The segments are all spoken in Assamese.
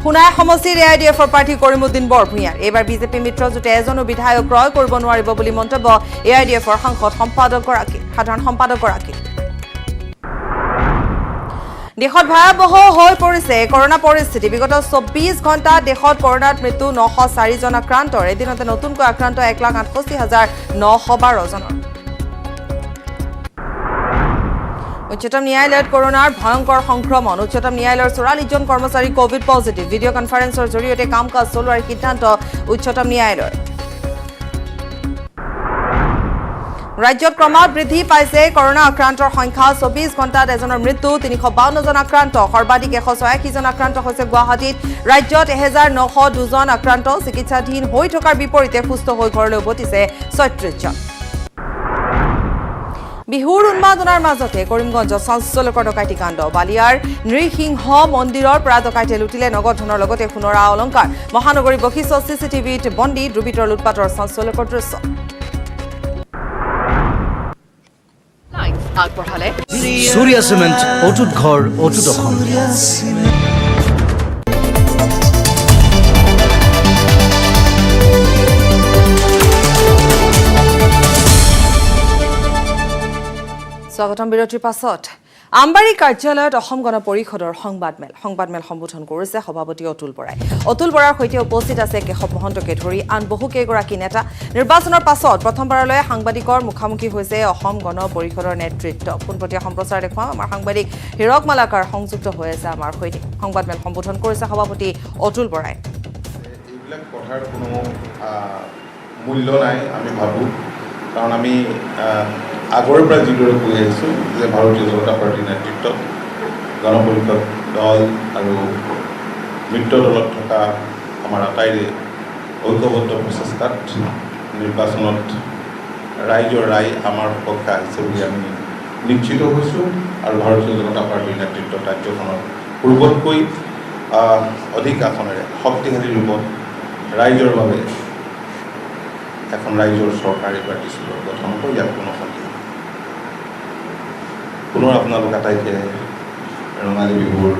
সোণাই সমষ্টিৰ এআইডিএফৰ প্ৰাৰ্থী কৰিমউদ্দিন বৰভূঞাৰ এইবাৰ বিজেপি মিত্ৰজোঁটে এজনো বিধায়ক ক্ৰয় কৰিব নোৱাৰিব বুলি মন্তব্য এআইডিএফৰ সাধাৰণ সম্পাদকগৰাকী দেশত ভয়াবহ হৈ পৰিছে কৰোনা পৰিস্থিতি বিগত 24 ঘণ্টা দেশত কৰোনাত মৃত্যু 904 জন আক্ৰান্তৰ এদিনতে নতুনকৈ আক্ৰান্ত 1,68,912 জনৰ উচ্চতম ন্যায়ালয়ত কৰোনাৰ ভয়ংকৰ সংক্ৰমণ উচ্চতম ন্যায়ালয়ৰ 44 জন কৰ্মচাৰী কোভিড পজিটিভ ভিডিঅ' কনফাৰেন্সৰ জৰিয়তে কাম-কাজ চলোৱাৰ সিদ্ধান্ত উচ্চতম ন্যায়ালয়ৰ ৰাজ্যত ক্ৰমাৎ বৃদ্ধি পাইছে কৰোনা আক্ৰান্তৰ সংখ্যা 24 ঘণ্টাত এজনৰ মৃত্যু 352 জন আক্ৰান্ত সৰ্বাধিক 186 জন আক্ৰান্ত হৈছে গুৱাহাটীত ৰাজ্যত 1902 জন আক্ৰান্ত চিকিৎসাধীন হৈ থকাৰ বিপৰীতে সুস্থ হৈ ঘৰলৈ উভতিছে 36 জন বিহুৰ উন্মাদনাৰ মাজতে কৰিমগঞ্জত চাঞ্চল্যকৰ ডকাইতি কাণ্ড বালিয়াৰ নৃসিংহ মন্দিৰৰ পৰা ডকাইতে লুটিলে নগদ ধনৰ লগতে সোণৰ অলংকাৰ মহানগৰী বশিষ্ঠ চিচিটিভিত বন্দী দুৰ্বৃত্তৰ লুটপাটৰ চাঞ্চল্যকৰ দৃশ্য Surya Cement, Otut Ghor, Otut Okhon. স্বাগতম বিৰতিৰ পাছত আমবাৰী কাৰ্যালয়ত অসম গণ পৰিষদৰ সংবাদমেল সম্বোধন কৰিছে সভাপতি অতুল বৰাৰ সৈতে উপস্থিত আছে কেশৱ মহন্তকে ধৰি আন বহু কেইগৰাকী নেতা নিৰ্বাচনৰ পাছত প্ৰথমবাৰলৈ সাংবাদিকৰ মুখামুখি হৈছে অসম গণ পৰিষদৰ নেতৃত্ব পোনপটীয়া সম্প্ৰচাৰ দেখুৱাম আমাৰ সাংবাদিক হিৰক মালাকাৰ সংযুক্ত হৈ আছে আমাৰ সৈতে সংবাদমেল সম্বোধন কৰিছে সভাপতি অতুল বৰাই এইবিলাক কথাৰ কোনো মূল্য নাই আমি ভাবো কাৰণ আমি আগৰ পৰা যিদৰে কৈ আহিছোঁ যে ভাৰতীয় জনতা পাৰ্টীৰ নেতৃত্বত গণ পৰিষদ দল আৰু মিত্ৰ দলত থকা আমাৰ আটাইৰে ঐক্যবদ্ধ প্ৰচেষ্টাত নিৰ্বাচনত ৰাইজৰ ৰায় আমাৰ পক্ষে আহিছে বুলি আমি নিশ্চিত হৈছোঁ আৰু ভাৰতীয় জনতা পাৰ্টীৰ নেতৃত্বত ৰাজ্যখনত পূৰ্বতকৈ অধিক আসনেৰে শক্তিশালী ৰূপত ৰাইজৰ বাবে এখন ৰাইজৰ চৰকাৰী পাৰ্টি গঠন কৰি ইয়াত কোনো সন্দেহ পুনৰ আপোনালোক আটাইকে ৰঙালী বিহুৰ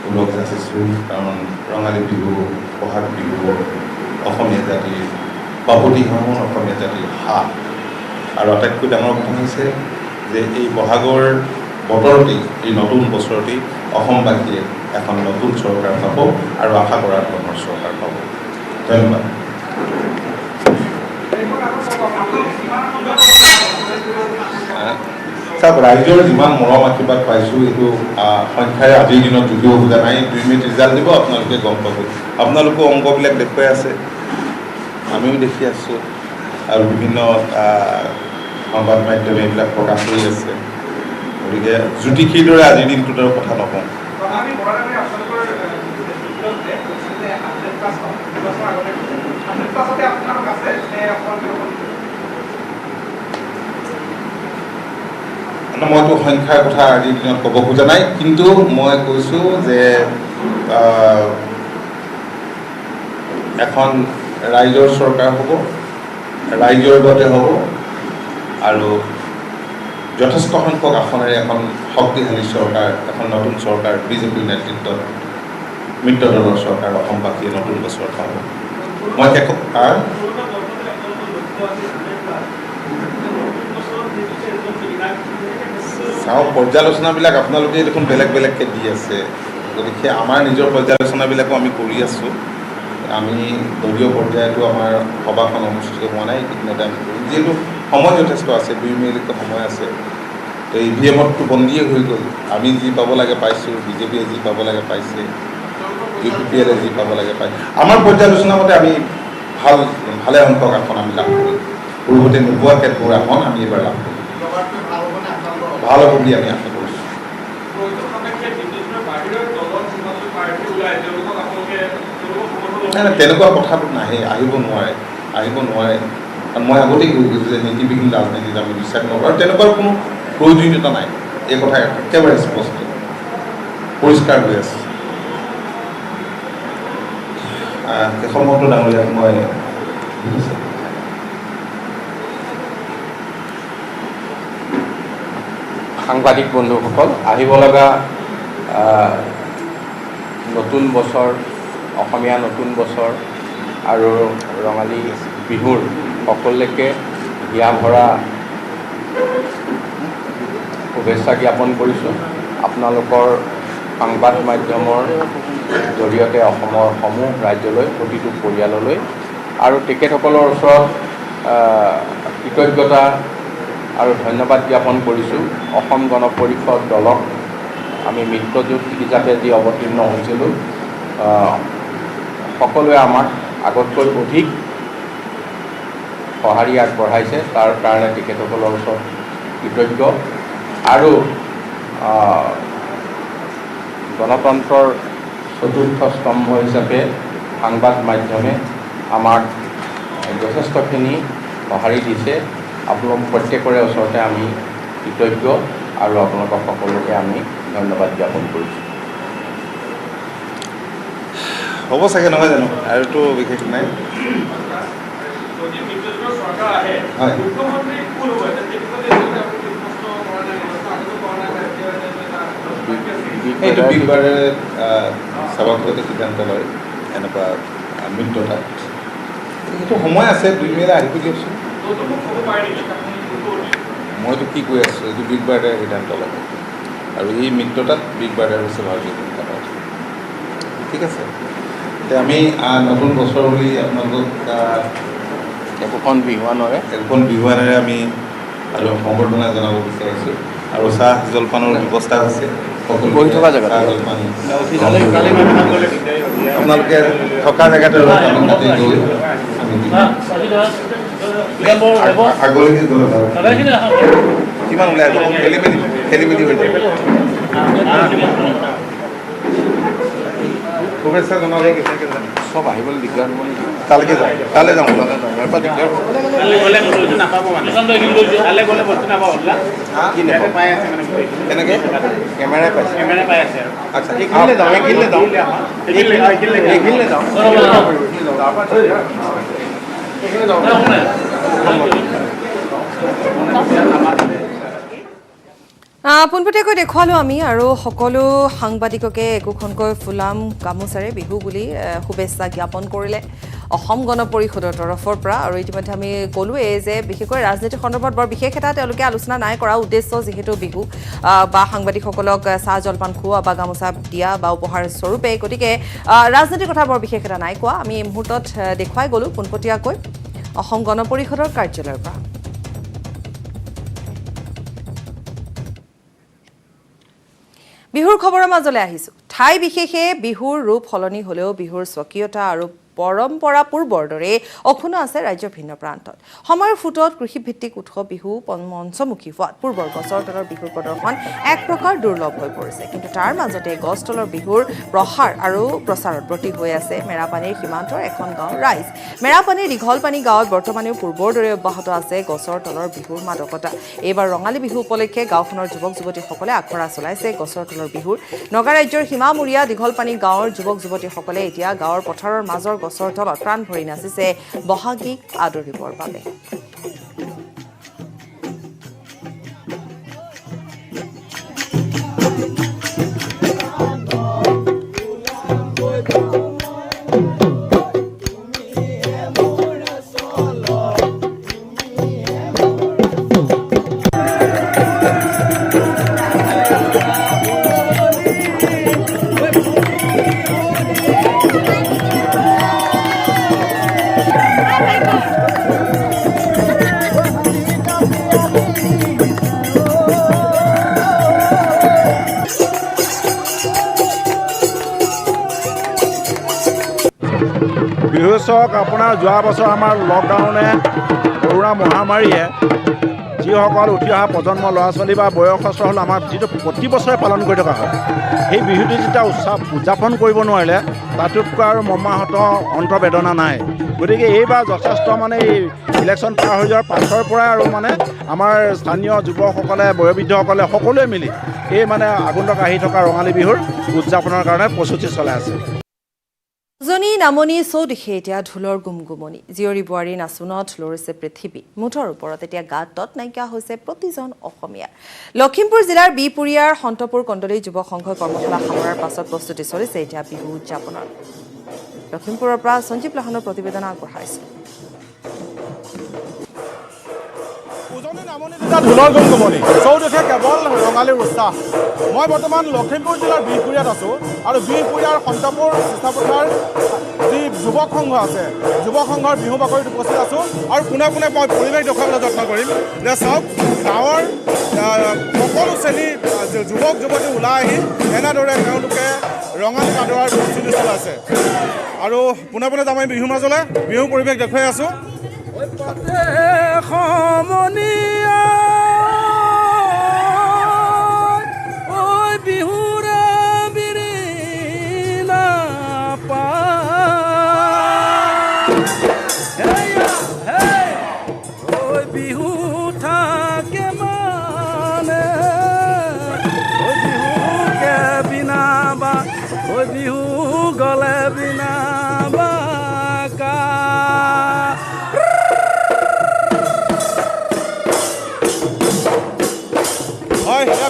ওলগ যাচিছোঁ কাৰণ ৰঙালী বিহু বহাগ বিহু অসমীয়া জাতিৰ বাপতি সাহোন অসমীয়া জাতিৰ হাত আৰু আটাইতকৈ ডাঙৰ কথা হৈছে যে এই বহাগৰ বতৰতেই এই নতুন বছৰতেই অসমবাসীয়ে এখন নতুন চৰকাৰ পাব আৰু আশা কৰা ধৰণৰ চৰকাৰ পাব ধন্যবাদ চাওক ৰাইজৰ যিমান মৰম আশীৰ্বাদ পাইছোঁ এইটো সংখ্যাৰে আজিৰ দিনত যদিও বুজা নাই 2 মিনিট ৰিজাল্ট দিব আপোনালোকে গম পাব আপোনালোকেও অংকবিলাক দেখুৱাই আছে আমিও দেখি আছোঁ আৰু বিভিন্ন সংবাদ মাধ্যমে এইবিলাক প্ৰকাশ কৰি আছে গতিকে জ্যোতিষীৰ দৰে আজিৰ দিনটোত আৰু কথা নকওঁ মইতো সংখ্যাৰ কথা আজিৰ দিনত ক'ব খোজা নাই কিন্তু মই কৈছোঁ যে এখন ৰাইজৰ চৰকাৰ হ'ব ৰাইজৰ গতে হ'ব আৰু যথেষ্ট সংখ্যক আসনেৰে এখন শক্তিশালী চৰকাৰ এখন নতুন চৰকাৰ বিজেপিৰ নেতৃত্বত মিত্ৰ দলৰ চৰকাৰ অসমবাসীয়ে নতুন বছৰত পাব মই চাওঁ পৰ্যালোচনাবিলাক আপোনালোকে দেখোন বেলেগ বেলেগকৈ দি আছে গতিকে আমাৰ নিজৰ পৰ্যালোচনাবিলাকো আমি কৰি আছোঁ আমি দলীয় পৰ্যায়তো আমাৰ সভাখন অনুষ্ঠিত হোৱা নাই ইতিমধ্যে আমি কৰিম যিহেতু সময় যথেষ্ট আছে 2 মিনিটকৈ সময় আছে তো EVMতটো বন্দীয়ে হৈ গ'ল আমি যি পাব লাগে পাইছোঁ বিজেপিয়ে যি পাব লাগে পাইছে UPPLে যি পাব লাগে পাইছে আমাৰ পৰ্যালোচনা মতে আমি ভালে সংখ্যক আসন আমি লাভ কৰিম পূৰ্বতে নোপোৱা কেতবোৰ আসন আমি এইবাৰ লাভ কৰিম ভাল হ'ব বুলি আমি আশা কৰিছোঁ নাই তেনেকুৱা কথাটো নাহে আহিব নোৱাৰে কাৰণ মই আগতেই কৈ গৈছোঁ যে নীতিবিহীন ৰাজনীতিত আমি বিশ্বাস নকৰোঁ আৰু তেনেকুৱা কোনো প্ৰয়োজনীয়তা নাই এই কথা একেবাৰে স্পষ্ট পৰিষ্কাৰ হৈ আছে কেশৱ মহন্ত ডাঙৰীয়াক মই সাংবাদিক বন্ধুসকল আহিব লগা নতুন বছৰ অসমীয়া নতুন বছৰ আৰু ৰঙালী বিহুৰ সকলোকে হিয়া ভৰা শুভেচ্ছা জ্ঞাপন কৰিছোঁ। আপোনালোকৰ সংবাদ মাধ্যমৰ জৰিয়তে অসমৰ সমূহ ৰাজ্যলৈ প্ৰতিটো পৰিয়াললৈ আৰু তেখেতসকলৰ ওচৰত কৃতজ্ঞতা আৰু ধন্যবাদ জ্ঞাপন কৰিছোঁ। অসম গণ পৰিষদ দলক আমি মিত্ৰজোঁট হিচাপে যি অৱতীৰ্ণ হৈছিলোঁ সকলোৱে আমাক আগতকৈ অধিক সঁহাৰি আগবঢ়াইছে, তাৰ কাৰণে তেখেতসকলৰ ওচৰত কৃতজ্ঞ। আৰু গণতন্ত্ৰৰ চতুৰ্থ স্তম্ভ হিচাপে সংবাদ মাধ্যমে আমাক যথেষ্টখিনি সঁহাৰি দিছে। আপোনালোক প্ৰত্যেকৰে ওচৰতে আমি কৃতজ্ঞ আৰু আপোনালোকক সকলোকে আমি ধন্যবাদ জ্ঞাপন কৰিছোঁ। হ'ব চাগে, নহয় জানো? আৰুতো বিশেষ নাই। হয়, এইটো বিগবাৰে স্বাভাৱিকতে সিদ্ধান্ত লয় এনেকুৱা মিত্ৰতা। সেইটো সময় আছে, দুই মেলা আহিব দিয়কচোন। মইতো কি কৈ আছোঁ, এইটো বিগবাৰে সিদ্ধান্ত ল'ব আৰু এই মিত্ৰতাত বিগবাৰে হৈছে ভাৰতীয় জনতা পাৰ্টি। ঠিক আছে, এতিয়া আমি নতুন বছৰ বুলি আপোনালোকক একোখন বিহুৱানেৰে আমি আৰু সম্বৰ্ধনা জনাব বিচাৰিছোঁ। আৰু চাহ জলপানৰ ব্যৱস্থা হৈছে বহি থকা জেগাত চাহ জলপান আপোনালোকে থকা জেগাতে আমি তাতে গৈ আগলৈকে গ'লে কিমান ওলাই আহিব, খেলি মেলি হৈ যাব। শুভেচ্ছা জনালে চব আহিবলৈ দিগদাৰ হ'ব নেকি? তালৈকে যাওঁ, তালৈ যাওঁ, দিগদাৰ এনেকৈ কেমেৰাই পাইছে। আচ্ছা, এইখিনিলে যাওঁ, পোনপটীয়াকৈ দেখুৱালোঁ আমি আৰু সকলো সাংবাদিককে একোখনকৈ ফুলাম গামোচাৰে বিহু বুলি শুভেচ্ছা জ্ঞাপন কৰিলে অসম গণ পৰিষদৰ তৰফৰ পৰা। আৰু ইতিমধ্যে আমি ক'লোৱেই যে বিশেষকৈ ৰাজনীতিৰ সন্দৰ্ভত বৰ বিশেষ এটা তেওঁলোকে আলোচনা নাই কৰা। উদ্দেশ্য যিহেতু বিহু বা সাংবাদিকসকলক চাহ জলপান খুওৱা বা গামোচা দিয়া বা উপহাৰ স্বৰূপে, গতিকে ৰাজনীতিৰ কথা বৰ বিশেষ এটা নাই কোৱা। আমি এই মুহূৰ্তত দেখুৱাই গ'লোঁ পোনপটীয়াকৈ অসম গণ পৰিষদৰ কাৰ্যালয়ৰ পৰা। বিহুৰ খবৰৰ মাজলৈ আহিছোঁ। ঠাই বিশেষে বিহুৰ ৰূপ সলনি হ'লেও বিহুৰ স্বকীয়তা আৰু পৰম্পৰা পূৰ্বৰ দৰে অক্ষুণ্ণ আছে ৰাজ্যৰ ভিন্ন প্ৰান্তত। সময়ৰ ফুটত কৃষিভিত্তিক উৎসৱ বিহু মঞ্চমুখী হোৱাত পূৰ্বৰ গছৰ তলৰ বিহুৰ প্ৰদৰ্শন এক প্ৰকাৰ দুৰ্লভ হৈ পৰিছে। কিন্তু তাৰ মাজতে গছ তলৰ বিহুৰ প্ৰসাৰ আৰু প্ৰচাৰত ব্ৰতী হৈ আছে মেৰাপানীৰ সীমান্তৰ এখন গাঁৱৰ ৰাইজ। মেৰাপানীৰ দীঘলপানী গাঁৱত বৰ্তমানেও পূৰ্বৰ দৰে অব্যাহত আছে গছৰ তলৰ বিহুৰ মাদকতা। এইবাৰ ৰঙালী বিহু উপলক্ষে গাঁওখনৰ যুৱক যুৱতীসকলে আখৰা চলাইছে গছৰ তলৰ বিহুৰ। নগা ৰাজ্যৰ সীমামূৰীয়া দীঘলপানী গাঁৱৰ যুৱক যুৱতীসকলে এতিয়া গাঁৱৰ পথাৰৰ মাজৰ গছৰ তলত প্ৰাণ ভৰি নাচিছে বহাগীক আদৰিবৰ বাবে। বিহু চাওক, আপোনাৰ যোৱা বছৰ আমাৰ লকডাউনে কৰোণা মহামাৰীয়ে যিসকল উঠি অহা প্ৰজন্ম ল'ৰা ছোৱালী বা বয়সস্থ হ'ল আমাৰ যিটো প্ৰতি বছৰে পালন কৰি থকা হয়, সেই বিহুটো যেতিয়া উদযাপন কৰিব নোৱাৰিলে তাতোতকৈ আৰু মৰ্মাহত অন্তৰ্বেদনা নাই। গতিকে এইবাৰ যথেষ্ট মানে এই ইলেকশ্যন পাৰ হৈ যোৱাৰ পাছৰ পৰাই আৰু মানে আমাৰ স্থানীয় যুৱকসকলে বয়োবৃদ্ধসকলে সকলোৱে মিলি এই মানে আগন্তুক আহি থকা ৰঙালী বিহুৰ উদযাপনৰ কাৰণে প্ৰস্তুতি চলাই আছে। উজনি নামনি চৌদিশে এতিয়া ঢোলৰ গুমগুমনি জীয়ৰী বোৱাৰী নাচোনত লৰিছে পৃথিৱী মুঠৰ ওপৰত এতিয়া গাত তত নাইকিয়া হৈছে প্ৰতিজন অসমীয়াৰ লখিমপুৰ জিলাৰ বিপুৰীয়াৰ সন্তপুৰ কণ্ডলী যুৱ সংঘই কৰ্মশালা সামৰাৰ পাছত প্ৰস্তুতি চলিছে এতিয়া বিহু উদযাপনৰ লখিমপুৰৰ পৰা সঞ্জীৱ লাহনৰ প্ৰতিবেদন আগবঢ়াইছে উজনি নামনিত ঢোলৰ গুমগুমনি চৌদিশে কেৱল ৰঙালীৰ উৎসাহ মই বৰ্তমান লখিমপুৰ জিলাৰ বিহপুৰীয়াত আছোঁ আৰু বিহপুৰীয়াৰ সন্তপুৰ চিষ্টাপথাৰ যি যুৱক সংঘ আছে যুৱক সংঘৰ বিহু বাকৰিত উপস্থিত আছোঁ আৰু পোনে পোনে মই পৰিৱেশ দেখুৱাবলৈ যত্ন কৰিম যে চাওক গাঁৱৰ সকলো শ্ৰেণীৰ যুৱক যুৱতী ওলাই আহি এনেদৰে তেওঁলোকে ৰঙালী আদৰাৰ প্ৰস্তুতি চলাইছে আৰু পোনে পোনে যাম আমি বিহুৰ মাজলৈ বিহু পৰিৱেশ দেখুৱাই আছোঁ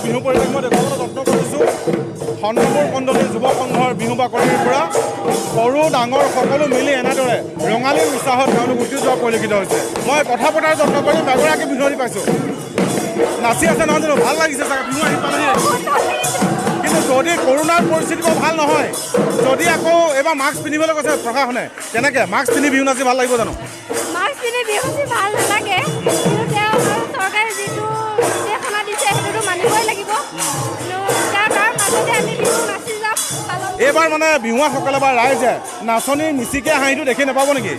বিহু পৰিৱেশ মই দেখুৱাবলৈ যত্ন কৰিছোঁ সন্তপুৰ কণ্ডলী যুৱ সংঘৰ বিহু বাকৰিৰ পৰা সৰু ডাঙৰ সকলো মিলি এনেদৰে ৰঙালীৰ উৎসাহত তেওঁলোক উঠি যোৱা পৰিলক্ষিত হৈছে মই কথা পতাৰ যত্ন কৰিম এগৰাকী বিহুৱতী পাইছোঁ নাচি আছে নহয় জানো ভাল লাগিছে চাগে বিহু আহি পালেহি কিন্তু যদি কৰোণাৰ পৰিস্থিতি বৰ ভাল নহয় যদি আকৌ এইবাৰ মাস্ক পিন্ধিবলৈ কৈছে প্ৰশাসনে কেনেকৈ মাস্ক পিন্ধি বিহু নাচি ভাল লাগিব জানো মাস্ক পিন্ধি বিহু নাচি ভাল নালাগে চৰকাৰে যিটো নিৰ্দেশনা দিছে সেইটোতো মানিবই লাগিব তাৰ মাজতে আমি বিহু নাচি যাম এইবাৰ মানে বিহুৱাসকলে বা ৰাইজে নাচনীৰ মিচিকে হাঁহিটো দেখি নাপাব নেকি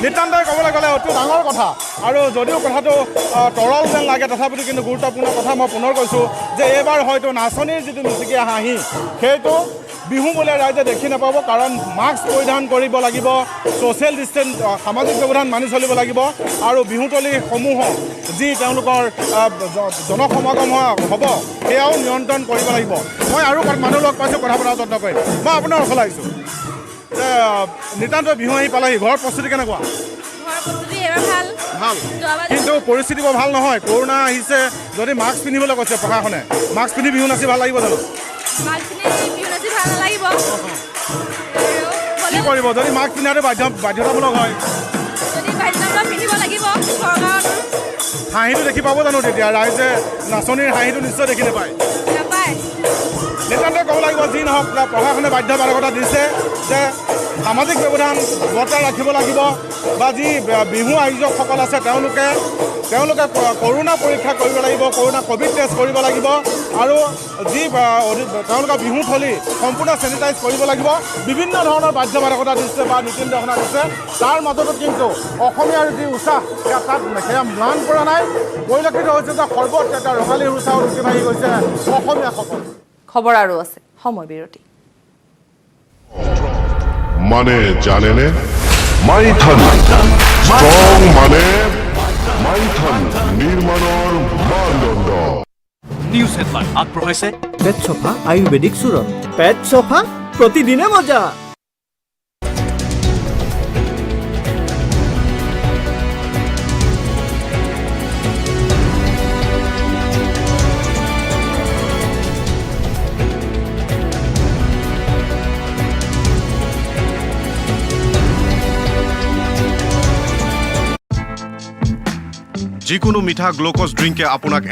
নিতান্তই ক'বলৈ গ'লে অতি ডাঙৰ কথা আৰু যদিও কথাটো তৰল যেন লাগে তথাপিতো কিন্তু গুৰুত্বপূৰ্ণ কথা মই পুনৰ কৈছোঁ যে এইবাৰ হয়তো নাচনীৰ যিটো মিচিকে হাঁহি সেইটো বিহু বোলে ৰাইজে দেখি নাপাব কাৰণ মাস্ক পৰিধান কৰিব লাগিব ছ'চিয়েল ডিষ্টেঞ্চ সামাজিক ব্যৱধান মানি চলিব লাগিব আৰু বিহুতলীসমূহত যি তেওঁলোকৰ জনসমাগম হ'ব সেয়াও নিয়ন্ত্ৰণ কৰিব লাগিব মই আৰু মানুহ লগ পাইছোঁ কথা পতাৰ যত্ন কৰিম মই আপোনাৰ ওচৰলৈ আহিছোঁ যে নিতান্ত বিহু আহি পালেহি ঘৰৰ প্ৰস্তুতি কেনেকুৱা ভাল কিন্তু পৰিস্থিতি বৰ ভাল নহয় কৰোণা আহিছে যদি মাস্ক পিন্ধিবলৈ কৈছে প্ৰশাসনে মাস্ক পিন্ধি বিহু নাচি ভাল লাগিব জানো কি কৰিব যদি মাস্ক পিন্ধাটো বাধ্যতামূলক হয় হাঁহিটো দেখি পাব জানো তেতিয়া ৰাইজে নাচনীৰ হাঁহিটো নিশ্চয় দেখি নাপায় নিতান্তই ক'ব লাগিব যি নহওক প্ৰশাসনে বাধ্যবাধকতা দিছে যে সামাজিক ব্যৱধান বৰ্তাই ৰাখিব লাগিব বা যি বিহু আয়োজকসকল আছে তেওঁলোকে কৰোণা পৰীক্ষা কৰিব লাগিব কৰোণা ক'ভিড টেষ্ট কৰিব লাগিব আৰু যি তেওঁলোকৰ বিহুথলী সম্পূৰ্ণ চেনিটাইজ কৰিব লাগিব বিভিন্ন ধৰণৰ বাধ্যবাধকতা দিছে বা নীতি নিৰ্দেশনা দিছে তাৰ মাজতো কিন্তু অসমীয়াৰ যি উৎসাহ তাত সেয়া ম্লান পৰা নাই পৰিলক্ষিত হৈছে যে সৰ্বত এটা ৰঙালীৰ উৎসাহত উঠি ভাহি গৈছে অসমীয়াসকল খবৰ আৰু আছে সময় বিৰতি মানে জানেনে মাইথান ষ্ট্ৰং মানে মাইথান নিৰ্মাণৰ মানদণ্ড নিউজ হেডলাইন আগবঢ়াইছে পেট চফা আয়ুৰ্বেদিক চূৰণ পেট চফা প্ৰতিদিনে মজা যিকোনো মিঠা গ্লুক'জ ড্ৰিংকে আপোনাক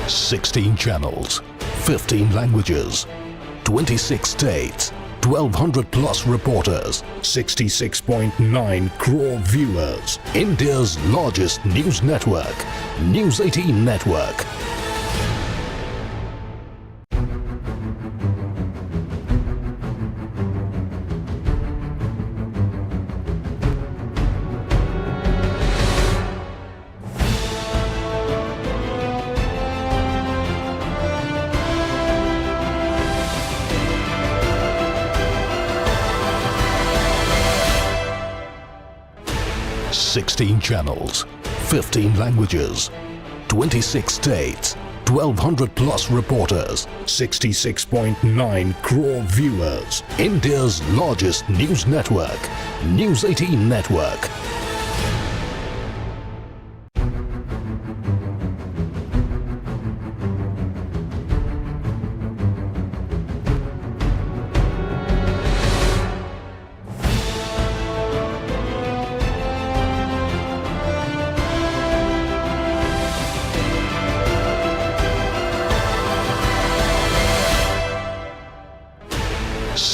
$16 channels, 15 languages, 26 states, 1,200 plus reporters, 66.9 crore viewers. India's largest news network, News 18 Network. 16 channels, 15 languages, 26 states, 1,200 plus reporters, 66.9 crore viewers. India's largest news network, News 18 Network.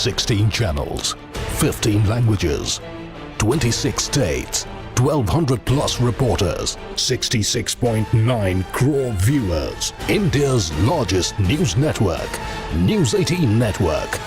Sixteen channels, 15 languages, 26 states, 1,200 plus reporters, 66.9 crore viewers. India's largest news network, News 18 Network.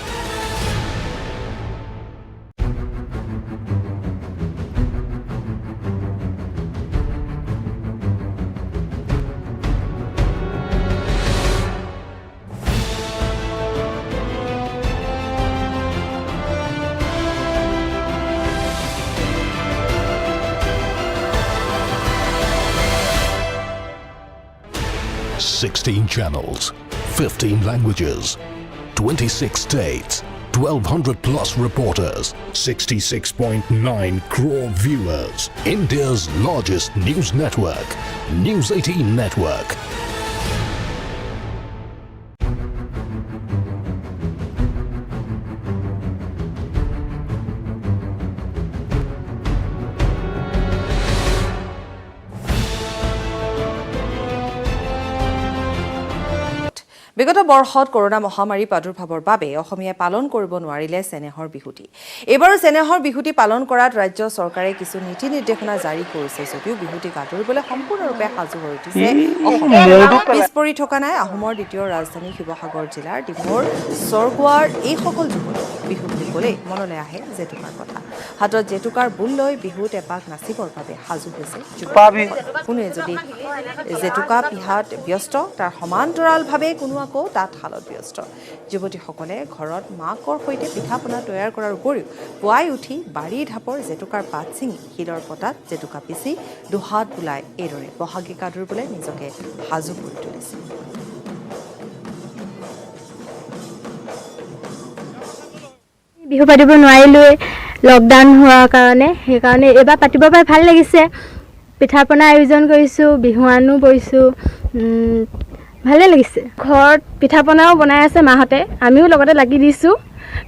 Sixteen channels, 15 languages, 26 states, 1,200 plus reporters, 66.9 crore viewers. India's largest news network, News 18 Network. বিগত বৰ্ষত কৰোনা মহামাৰী প্ৰাদুৰ্ভাৱৰ বাবে অসমীয়াই পালন কৰিব নোৱাৰিলে চেনেহৰ বিহুটি। এইবাৰো চেনেহৰ বিহুটি পালন কৰাত ৰাজ্য চৰকাৰে কিছু নীতি নিৰ্দেশনা জাৰি কৰিছে যদিও বিহুটিক আদৰিবলৈ সম্পূৰ্ণৰূপে সাজু হৈ উঠিছে অসম। পিছ পৰি থকা নাই আহোমৰ দ্বিতীয় ৰাজধানী শিৱসাগৰ জিলাৰ ডিমৌৰ চৰগুৱাৰ এইসকল যুৱতী। বিহু বুলি ক'লেই মনলৈ আহে জেতুকাৰ কথা। হাতত জেতুকাৰ বোল লৈ বিহুত এপাক নাচিবৰ বাবে সাজু হৈছে কোনোৱে যদি জেতুকা পিহাত ব্যস্ত তাৰ সমান্তৰালভাৱে কোনো আকৌ তাঁতশালত ব্যস্ত। যুৱতীসকলে ঘৰত মাকৰ সৈতে পিঠা পনা তৈয়াৰ কৰাৰ উপৰিও পুৱাই উঠি বাৰী ঢাপৰ জেতুকাৰ পাত ছিঙি শিলৰ পতাত জেতুকা পিচি দুহাত বোলাই এইদৰে বহাগী কাদুৰিবলৈ নিজকে সাজু কৰি তুলিছে। বিহু পাতিব নোৱাৰিলোৱে লকডাউন হোৱাৰ কাৰণে, সেইকাৰণে এইবাৰ পাতিব পাই ভাল লাগিছে। পিঠা পনা আয়োজন কৰিছোঁ, বিহুৱানো বৈছোঁ, ভালে লাগিছে। ঘৰত পিঠা পনাও বনাই আছে মাহঁতে, আমিও লগতে লাগি দিছোঁ।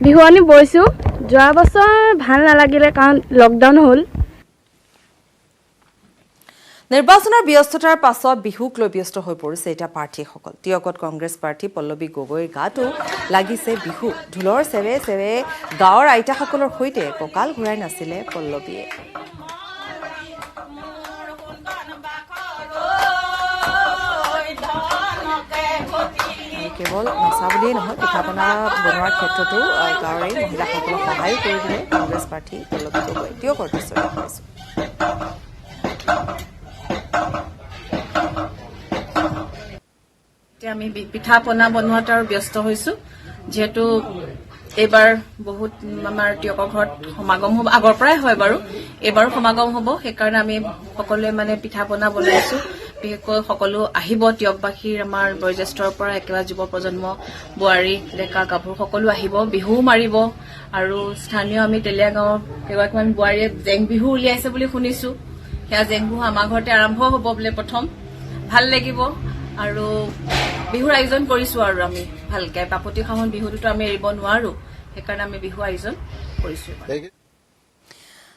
বিহুৱানি বৈছোঁ। যোৱা বছৰ ভাল নালাগিলে কাৰণ লকডাউন হ'ল। নিৰ্বাচনৰ ব্যস্ততাৰ পাছত বিহুক লৈ ব্যস্ত হৈ পৰিছে এতিয়া প্ৰাৰ্থীসকল। তিয়কত কংগ্ৰেছ প্ৰাৰ্থী পল্লৱী গগৈৰ গাতো লাগিছে বিহু। ঢোলৰ চেৱে চেৱে গাঁৱৰ আইতাসকলৰ সৈতে কঁকাল ঘূৰাই নাছিলে পল্লৱীয়ে। কেৱল নচা বুলিয়েই নহয়, পিঠা পনা বনোৱাৰ ক্ষেত্ৰতো গাঁৱৰ এই মহিলাসকলক সহায়ো কৰি দিলে কংগ্ৰেছ প্ৰাৰ্থী পল্লৱী গগৈ। তিয়কৰ দৃশ্য দেখুৱাইছোঁ। আমি পিঠা পনা বনোৱাত আৰু ব্যস্ত হৈছোঁ, যিহেতু এইবাৰ বহুত আমাৰ তিয়কৰ ঘৰত সমাগম হ'ব। আগৰ পৰাই হয় বাৰু, এইবাৰো সমাগম হ'ব। সেইকাৰণে আমি সকলোৱে মানে পিঠা পনা বনাইছোঁ। বিশেষকৈ সকলো আহিব তিয়কবাসীৰ, আমাৰ বয়োজ্যেষ্ঠৰ পৰা একেবাৰে যুৱ প্ৰজন্ম, বোৱাৰী ডেকা গাভৰু সকলো আহিব, বিহুও মাৰিব। আৰু স্থানীয় আমি তেলীয়া গাঁৱৰ কেইগৰাকীমান বোৱাৰীয়ে জেং বিহু উলিয়াইছে বুলি শুনিছোঁ। সেয়া জেং বিহু আমাৰ ঘৰতে আৰম্ভ হ'ব বোলে প্ৰথম। ভাল লাগিব আৰু বিহুৰ আয়োজন কৰিছোঁ আৰু আমি ভালকে। বাপতি সাহোন বিহুটোতো আমি এৰিব নোৱাৰোঁ, সেইকাৰণে আমি বিহু আয়োজন কৰিছোঁ।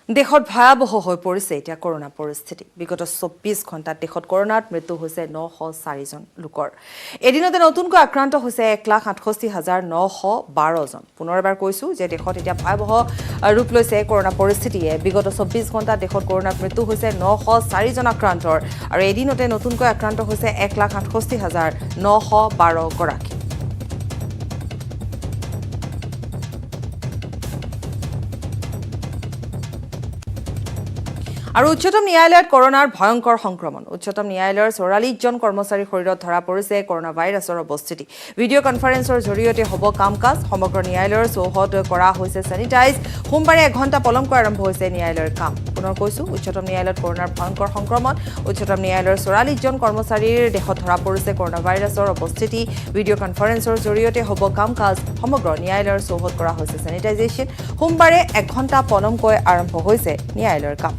দেশত ভয়াৱহ হৈ পৰিছে এতিয়া কৰোনা পৰিস্থিতি। বিগত 24 ঘণ্টাত দেশত কৰোনাত মৃত্যু হৈছে 904 জন লোকৰ। এদিনতে নতুনকৈ আক্ৰান্ত হৈছে 1,68,912 জন। পুনৰ এবাৰ কৈছোঁ যে দেশত এতিয়া ভয়াৱহ ৰূপ লৈছে কৰোনা পৰিস্থিতিয়ে। বিগত 24 ঘণ্টাত দেশত কৰোনাত মৃত্যু হৈছে 904 জন আক্ৰান্তৰ আৰু এদিনতে নতুনকৈ আক্ৰান্ত হৈছে 1,68,912 গৰাকী। আৰু উচ্চতম ন্যায়ালয়ত কৰোনাৰ ভয়ংকৰ সংক্ৰমণ উচ্চতম ন্যায়ালয়ৰ 44জন কৰ্মচাৰীৰ শৰীৰত ধৰা পৰিছে কৰোনা ভাইৰাছৰ অৱস্থিতি ভিডিঅ' কনফাৰেন্সৰ জৰিয়তে হ'ব কাম-কাজ সমগ্ৰ ন্যায়ালয়ৰ চৌহদ কৰা হৈছে চেনিটাইজ সোমবাৰে 1 ঘণ্টা পলমকৈ আৰম্ভ হৈছে ন্যায়ালয়ৰ কাম পুনৰ কৈছো উচ্চতম ন্যায়ালয়ত কৰোনাৰ ভয়ংকৰ সংক্ৰমণ উচ্চতম ন্যায়ালয়ৰ 44জন কৰ্মচাৰীৰ দেহত ধৰা পৰিছে কৰোনা ভাইৰাছৰ অৱস্থিতি ভিডিঅ' কনফাৰেন্সৰ জৰিয়তে হ'ব কাম-কাজ সমগ্ৰ ন্যায়ালয়ৰ চৌহদ কৰা হৈছে চেনিটাইজেশ্যন সোমবাৰে 1 ঘণ্টা পলমকৈ আৰম্ভ হৈছে ন্যায়ালয়ৰ কাম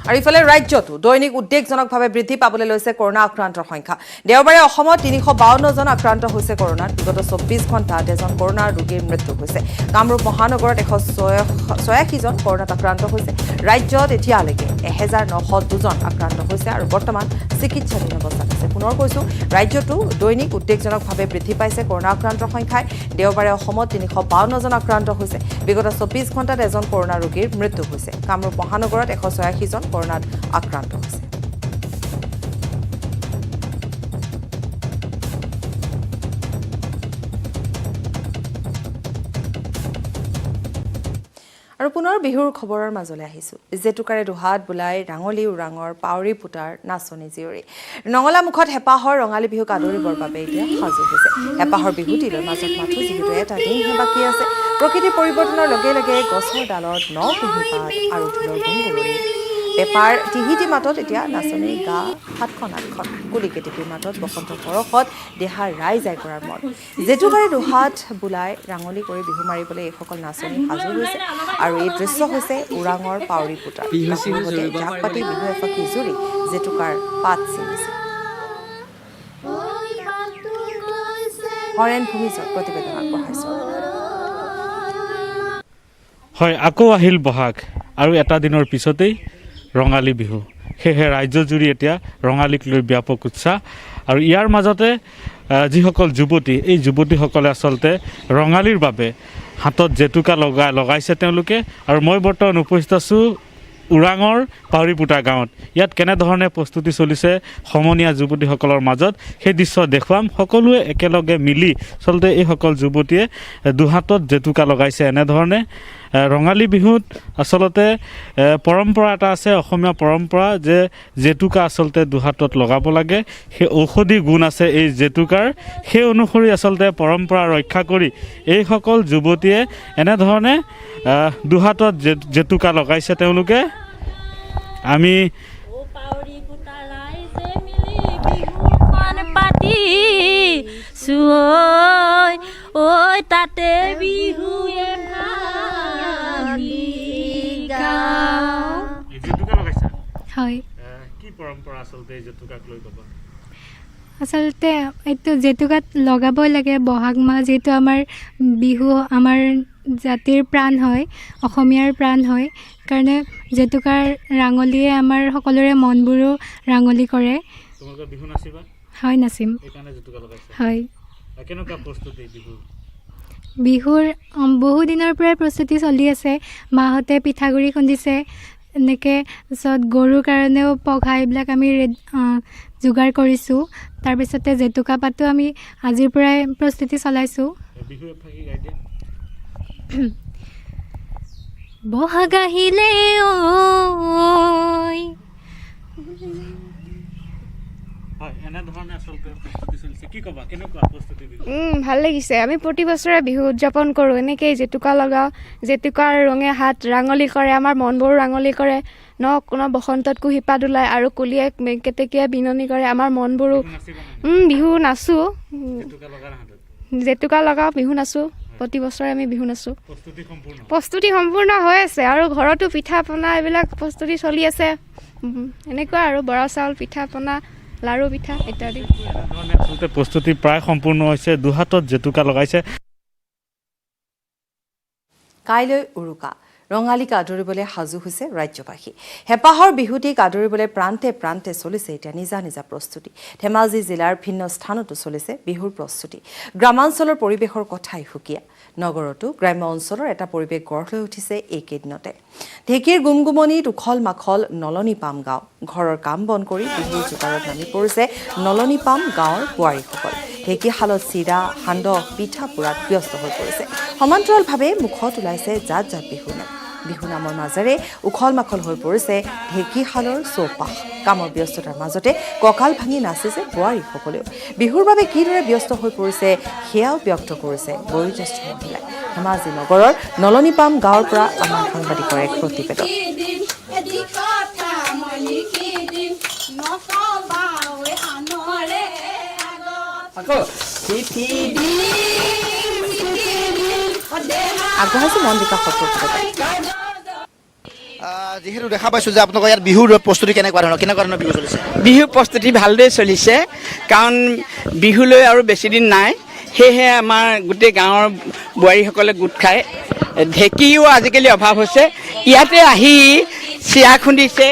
আৰু ইফালে ৰাজ্যতো দৈনিক উদ্বেগজনকভাৱে বৃদ্ধি পাবলৈ লৈছে কৰোনা আক্ৰান্তৰ সংখ্যা দেওবাৰে অসমত 352 জন আক্ৰান্ত হৈছে কৰোনাত বিগত 24 ঘণ্টাত এজন কৰোনাৰ ৰোগীৰ মৃত্যু হৈছে কামৰূপ মহানগৰত 186 জন কৰোনাত আক্ৰান্ত হৈছে ৰাজ্যত এতিয়ালৈকে 1902 জন আক্ৰান্ত হৈছে আৰু বৰ্তমান চিকিৎসাধীন অৱস্থাত আছে পুনৰ কৈছো ৰাজ্যতো দৈনিক উদ্বেগজনকভাৱে বৃদ্ধি পাইছে কৰোনা আক্ৰান্তৰ সংখ্যাই দেওবাৰে অসমত 352 জন আক্ৰান্ত হৈছে বিগত 24 ঘণ্টাত এজন কৰোনা ৰোগীৰ মৃত্যু হৈছে কামৰূপ মহানগৰত 186 জন কৰোনাত আক্ৰান্ত হৈছে আৰু পুনৰ বিহুৰ খবৰৰ মাজলৈ আহিছো জেতুকাৰে দুহাত বুলাই ৰাঙলী উৰাঙৰ পাউৰি পুটাৰ নাচনী জীয়ৰী নঙলা মুখত হেপাহৰ ৰঙালী বিহুক আদৰিবৰ বাবে এতিয়া সাজু হৈছে হেপাহৰ বিহুটিলৈ মাজত মাথো যিহেতু এটা দিনহে বাকী আছে প্ৰকৃতি পৰিৱৰ্তনৰ লগে লগে গছৰ ডালত ন কুঁহি পাত আৰু ঢোলৰ গুণগুণনি পেপাৰ টিহিটি মাতত এতিয়া নাচনীৰ গা 7-8খন কুলি কেতেকীৰ মাতত বসন্ত পৰশত দেহাৰ ৰাই যায় কৰাৰ মন জেতুকাৰে দুহাত বুলাই ৰাঙলী কৰি বিহু মাৰিবলৈ এইসকল নাচনী সাজু হৈছে আৰু এই দৃশ্য হৈছে উৰাঙৰ পাউৰি পুটাৰ জাক পাতি বিহু এফাকি জুৰি জেতুকাৰ পাত ছিঙিছে হৰেণ ভূমিজৰ প্ৰতিবেদন আগবঢ়াইছে হয় আকৌ আহিল বহাগ আৰু এটা দিনৰ পিছতেই ৰঙালী বিহু সেয়েহে ৰাজ্যজুৰি এতিয়া ৰঙালীক লৈ ব্যাপক উৎসাহ আৰু ইয়াৰ মাজতে যিসকল যুৱতী এই যুৱতীসকলে আচলতে ৰঙালীৰ বাবে হাতত জেতুকা লগাইছে তেওঁলোকে আৰু মই বৰ্তমান উপস্থিত আছোঁ উৰাঙৰ পাউৰিপুটা গাঁৱত ইয়াত কেনেধৰণে প্ৰস্তুতি চলিছে সমনীয়া যুৱতীসকলৰ মাজত সেই দৃশ্য দেখুৱাম সকলোৱে একেলগে মিলি আচলতে এইসকল যুৱতীয়ে দুহাতত জেতুকা লগাইছে এনেধৰণে ৰঙালী বিহুত আচলতে পৰম্পৰা এটা আছে অসমীয়া পৰম্পৰা যে জেতুকা আচলতে দুহাতত লগাব লাগে সেই ঔষধি গুণ আছে এই জেতুকাৰ সেই অনুসৰি আচলতে পৰম্পৰা ৰক্ষা কৰি এইসকল যুৱতীয়ে এনেধৰণে দুহাতত জেতুকা লগাইছে তেওঁলোকে আমি তাতে বিহু হয় কি পৰম্পৰা আচলতে জেতুকাক লৈ ক'ব আচলতে এইটো জেতুকাত লগাবই লাগে বহাগ মাহ যিহেতু আমাৰ বিহু আমাৰ জাতিৰ প্ৰাণ হয় অসমীয়াৰ প্ৰাণ হয় কাৰণে জেতুকাৰ ৰাঙলীয়ে আমাৰ সকলোৰে মনবোৰো ৰাঙলী কৰে তোমালোকে বিহু নাচিবা হয় নাচিম এইকাৰণে জেতুকা লগাইছা হয় কেনেকুৱা প্ৰস্তুতি বিহুৰ বহু দিনৰ পৰাই প্ৰস্তুতি চলি আছে মাহঁতে পিঠাগুড়ি খুন্দিছে এনেকৈ তাৰপিছত গৰুৰ কাৰণেও পঘা এইবিলাক আমি যোগাৰ কৰিছোঁ তাৰপিছতে জেতুকা পাতো আমি আজিৰ পৰাই প্ৰস্তুতি চলাইছোঁ বহাগ আহিলে ভাল লাগিছে আমি প্ৰতি বছৰে বিহু উদযাপন কৰোঁ এনেকেই জেতুকা লগাওঁ জেতুকাৰ ৰঙে হাত ৰাঙলী কৰে আমাৰ মনবোৰ ৰাঙলী কৰে ন বসন্তত কুঁহিপাত ওলায় আৰু কুলিয়ে কেতেকীয়ে বিননি কৰে আমাৰ মনবোৰো বিহু নাচোঁ জেতুকা লগাওঁ বিহু নাচোঁ প্ৰতি বছৰে আমি বিহু নাচোঁ প্ৰস্তুতি সম্পূৰ্ণ হৈ আছে আৰু ঘৰতো পিঠা পনা এইবিলাক প্ৰস্তুতি চলি আছে এনেকুৱা আৰু বৰা চাউল পিঠা পনা লাৰু পিঠা ইত্যাদি প্ৰস্তুতি প্ৰায় সম্পূৰ্ণ হৈছে দুহাতত জেতুকা লগাইছে কাইলৈ উৰুকা ৰঙালীক আদৰিবলৈ সাজু হৈছে ৰাজ্যবাসী হেপাহৰ বিহুটিক আদৰিবলৈ প্ৰান্তে প্ৰান্তে চলিছে এতিয়া নিজা নিজা প্ৰস্তুতি ধেমাজি জিলাৰ ভিন্ন স্থানতো চলিছে বিহুৰ প্ৰস্তুতি গ্ৰামাঞ্চলৰ পৰিৱেশৰ কথাই সুকীয়া নগৰতো গ্ৰাম্য অঞ্চলৰ এটা পৰিৱেশ গঢ় লৈ উঠিছে এইকেইদিনতে ঢেঁকীৰ গুমগুমনিত উখল মাখল নলনী পাম গাঁও ঘৰৰ কাম বন কৰি বিহুৰ জোকাৰত নামি পৰিছে নলনী পাম গাঁৱৰ বোৱাৰীসকল ঢেঁকীশালত চিৰা সান্দহ পিঠা পোৰাত ব্যস্ত হৈ পৰিছে সমান্তৰালভাৱে মুখত ওলাইছে জাত জাত বিহু নামৰ মাজেৰে উখল মাখল হৈ পৰিছে ঢেঁকীশালৰ চৌপাশ কামৰ ব্যস্ততাৰ মাজতে কঁকাল ভাঙি নাচিছে বোৱাৰীসকলেও বিহুৰ বাবে কিদৰে ব্যস্ত হৈ পৰিছে সেয়াও ব্যক্ত কৰিছে বয়োজ্যেষ্ঠ মহিলাই ধেমাজি নগৰৰ নলনী পাম গাঁৱৰ পৰা আমাৰ সাংবাদিকৰ এক প্ৰতিবেদন আগবঢ়াইছে মন বিকাশ যিহেতু দেখা পাইছোঁ যে আপোনালোকৰ ইয়াত বিহুৰ প্ৰস্তুতি কেনেকুৱা ধৰণৰ বিহু চলিছে বিহুৰ প্ৰস্তুতি ভালদৰে চলিছে কাৰণ বিহুলৈ আৰু বেছি দিন নাই সেয়েহে আমাৰ গোটেই গাঁৱৰ বোৱাৰীসকলে গোট খায় ঢেঁকীও আজিকালি অভাৱ হৈছে ইয়াতে আহি চিৰা খুন্দিছে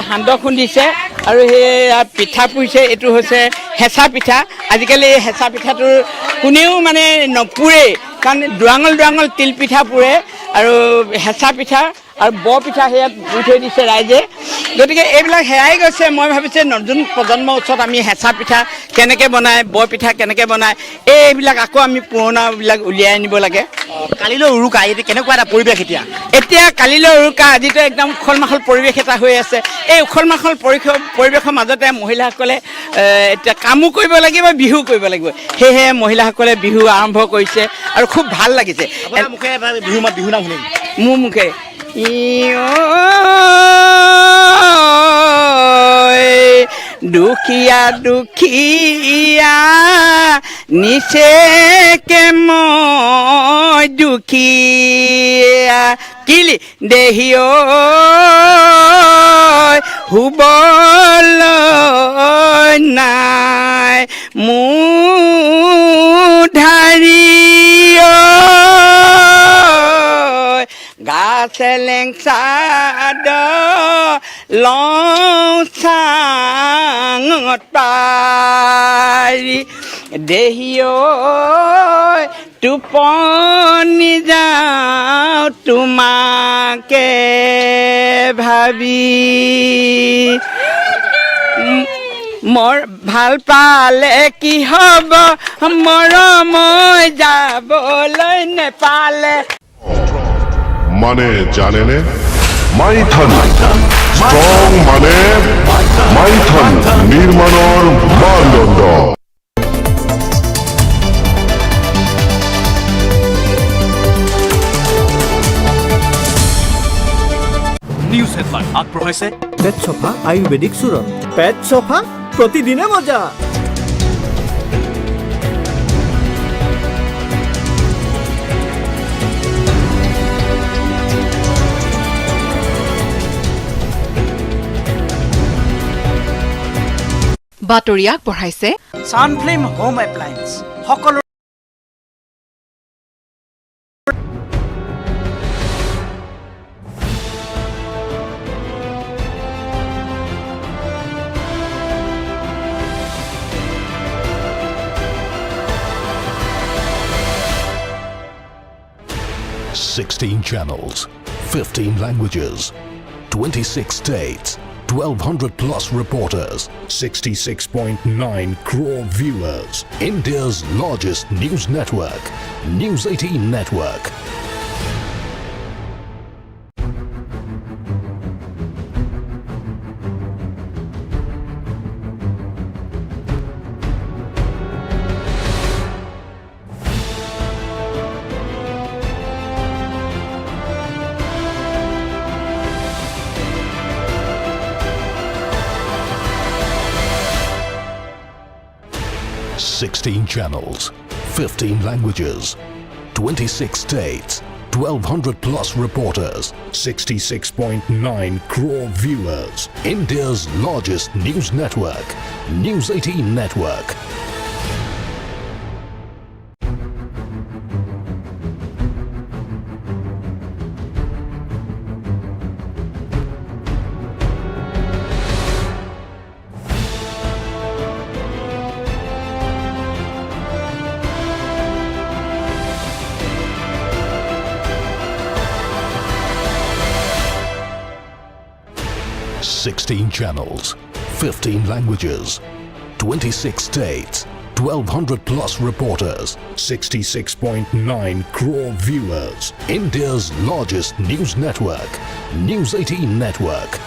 সান্দহ খুন্দিছে আৰু সেয়া পিঠা পুৰিছে এইটো হৈছে হেঁচা পিঠা আজিকালি এই হেঁচা পিঠাটোৰ কোনেও মানে নপুৰে কাৰণ দুৰাঙল তিল পিঠা পুৰে আৰু হেঁচা পিঠা আৰু পিঠা সেয়াত পুৰি থৈ দিছে ৰাইজে গতিকে এইবিলাক হেৰাই গৈছে মই ভাবিছোঁ নতুন প্ৰজন্মৰ ওচৰত আমি হেঁচা পিঠা কেনেকৈ বনায় পিঠা কেনেকৈ বনায় এইবিলাক আকৌ আমি পুৰণাবিলাক উলিয়াই আনিব লাগে কালিলৈ উৰুকা এতিয়া কেনেকুৱা এটা পৰিৱেশ এতিয়া কালিলৈ উৰুকা আজিতো একদম উখল মাখল পৰিৱেশ এটা হৈ আছে এই উখল মাখল পৰিৱেশৰ মাজতে মহিলাসকলে এতিয়া কামো কৰিব লাগিব বিহু কৰিব লাগিব সেয়েহে মহিলাসকলে বিহু আৰম্ভ কৰিছে আৰু খুব ভাল লাগিছে বিহু নাম শুনিম মোৰ মুখে দুখীয়া নিচেকে মই দুখীয়া কিলি দেহি হুবলৈ নাই মুধাৰী গাছেলেং চাদ লঙত পাৰি দেহি টোপনি যাওঁ তোমাকে ভাবি মোৰ ভাল পালে কি হ'ব মৰমৈ যাবলৈ নেপালে মানে জানেনে মাইথান স্ট্ৰং মানে মাইথান নিৰ্মাণৰ মানদণ্ড নিউজ হেডলাইন আগবঢ়াইছে পেট চফা আয়ুৰ্বেদিক চূৰণ পেট চফা প্ৰতিদিনে মজা বাতৰি আগবঢ়াইছে সানফ্লেম হোম এপ্লায়েন্স সকলো $16 channels, 15 languages, 26 states, 1,200 plus reporters, 66.9 crore viewers. India's largest news network, News 18 Network. $16 channels, 15 languages, 26 states, 1,200 plus reporters, 66.9 crore viewers. India's largest news network, News 18 Network. 16 channels, 15 languages, 26 states, 1,200 plus reporters, 66.9 crore viewers. India's largest news network, News 18 Network.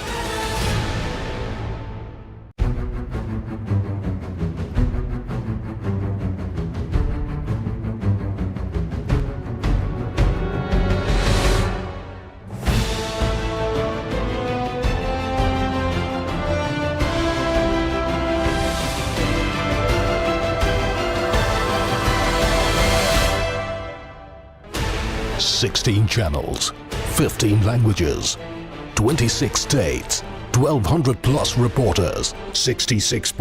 Sixteen channels, 15 languages, 26 states, 1,200 plus reporters, 66.